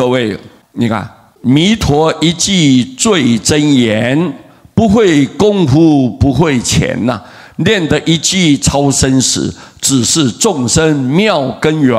各位，你看，弥陀一句最真言，不会功夫不会钱呐，念的一句超生死，只是众生妙根源。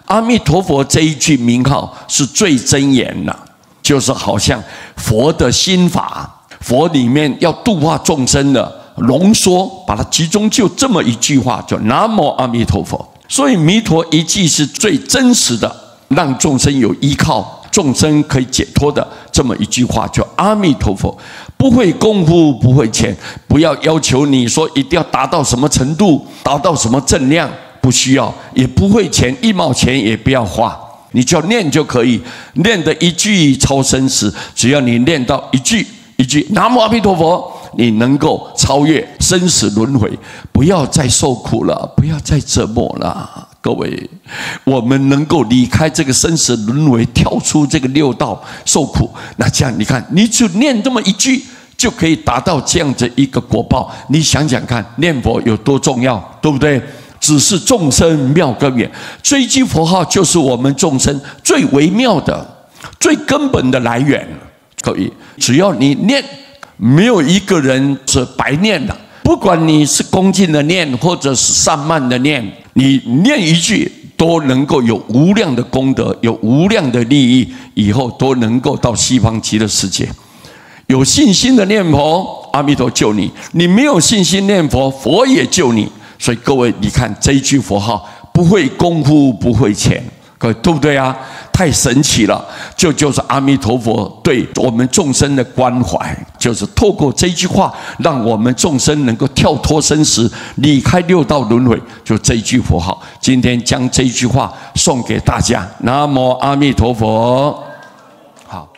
阿弥陀佛这一句名号是最真言呐，就是好像佛的心法，佛里面要度化众生的浓缩，把它集中就这么一句话，叫南无阿弥陀佛。所以弥陀一句是最真实的，让众生有依靠，众生可以解脱的这么一句话，叫阿弥陀佛。不会功夫不会钱，不要要求你说一定要达到什么程度，达到什么正量，不需要，也不会钱，1毛钱也不要花，你就念就可以，念的一句超生死，只要你念到一句南无阿弥陀佛，你能够超越生死轮回，不要再受苦了，不要再折磨了。各位，我们能够离开这个生死轮回，跳出这个6道受苦，那这样你看，你就念这么一句，就可以达到这样的一个果报。你想想看，念佛有多重要，对不对？只是众生妙根源，这一句佛号就是我们众生最微妙的、最根本的来源。各位，只要你念，没有一个人是白念的。不管你是恭敬的念，或者是散漫的念，你念一句都能够有无量的功德，有无量的利益，以后都能够到西方极乐世界。有信心的念佛，阿弥陀救你；你没有信心念佛，佛也救你。所以各位，你看这一句佛号，不会功夫不会钱，各位对不对啊？太神奇了！就是阿弥陀佛对我们众生的关怀，就是透过这句话，让我们众生能够跳脱生死，离开6道轮回。就这一句佛号，今天将这一句话送给大家：南无阿弥陀佛。好。